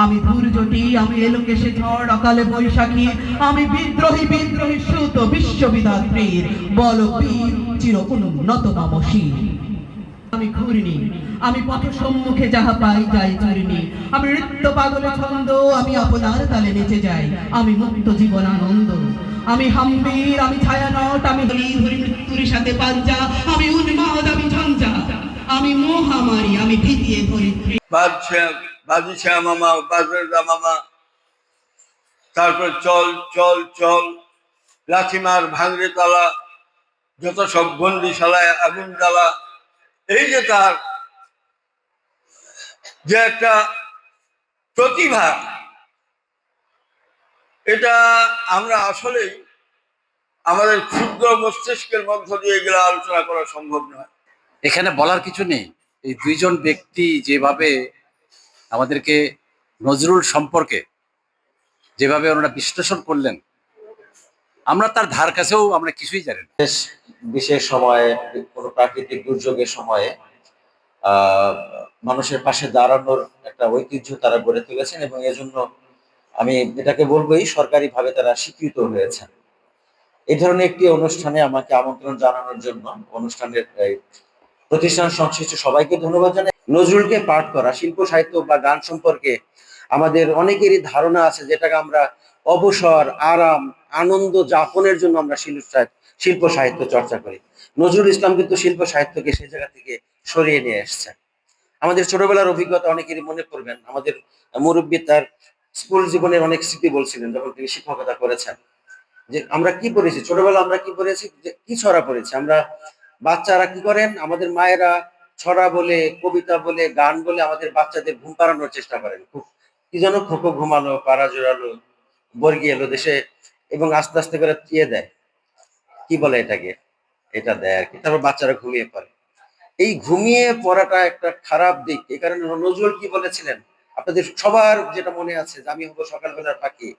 আমি দুর্যোটি, আমি এলোকেশে ঝড়, অকালে বৈশাখী, আমি বিদ্রোহী বিদ্রোহী সুত বিশ্ববিধাত্রীর বল বীর চির অনুন্নত মম শির। আমি ঘূর্ণি, আমি পথ সম্মুখে যাহা পাই যাই চূর্ণি, আমি নৃত্য পাগলে ছন্দ, আমি আপনার তালে নেচে যাই, আমি মুক্ত জীবনানন্দ। আমি হাম্বীর, আমি ছায়ানট, আমি ধরি ধরি মৃত্যুর সাথে পাঞ্জা, আমি উন্মাদ, আমি ঝঞ্ঝা, আমি মহামারী, আমি ভীতিয়ে ধরিত্রী। বাজছে মামা, বাজরা মামা, তারপর চল চল চল, লাঠিমার ভাঙরে তালা, যত সব বন্দিশালায় আগুন জ্বালা। এই যে তার যে একটা প্রতিভা, এটা আমরা আসলেই আমাদের ক্ষুদ্র মস্তিষ্কের মধ্য দিয়ে এগুলো আলোচনা করা সম্ভব নয়। এখানে বলার কিছু নেই। এই দুইজন ব্যক্তি যেভাবে আমাদেরকে নজরুল সম্পর্কে যেভাবে ওনারা বিশ্লেষণ করলেন, আমরা তার ধার কাছেও আমরা কিছুই জানি না। বিশেষ সময়ে, কোনো প্রাকৃতিক দুর্যোগের সময়ে মানুষের পাশে দাঁড়ানোর একটা ঐতিহ্য তারা গড়ে তুলেছেন, এবং এজন্য আমি এটাকে বলবোই সরকারিভাবে তারা স্বীকৃত হয়েছেন। এই ধরনের একটি অনুষ্ঠানে আমাকে আমন্ত্রণ জানানোর জন্য অনুষ্ঠানের প্রতিষ্ঠান সংশ্লিষ্ট সবাইকে ধন্যবাদ জানাই। নজরুলকে পাঠ করা, শিল্প সাহিত্য বা গান সম্পর্কে আমাদের অনেকেরই ধারণা আছে, যেটাকে আমরা অবসর, আরাম, আনন্দ যাপনের জন্য আমরা শিল্প সাহিত্য চর্চা করি। নজরুল ইসলাম কিন্তু শিল্প সাহিত্যকে সেই জায়গা থেকে সরিয়ে নিয়ে এসছে। আমাদের ছোটবেলার অভিজ্ঞতা অনেকেরই মনে করবেন, আমাদের মুরব্বী তার স্কুল জীবনের অনেক স্মৃতি বলছিলেন যখন তিনি শিক্ষকতা করেছেন, যে আমরা কি পড়েছি ছোটবেলা, আমরা কি পড়েছি, যে কি ছড়া পড়েছি আমরা। বাচ্চারা কি করেন, আমাদের মায়েরা ছড়া বলে, কবিতা বলে, গান বলে আমাদের বাচ্চাদের ঘুম পাড়ানোর চেষ্টা করেন। খুব কি যেন খোকো ঘুমালো, পাড়া জোড়ালো, বর্গি এলো দেশে, এবং আস্তে আস্তে করে দিয়ে দেয়, কি বলে এটাকে, এটা দেয় আর কি, তারপর বাচ্চারা ঘুমিয়ে পড়ে। এই ঘুমিয়ে পড়াটা একটা খারাপ দিক। এই কারণে নজরুল কি বলেছিলেন, আপনাদের সবার যেটা মনে আছে, যে আমি হবো সকালবেলার পাখি।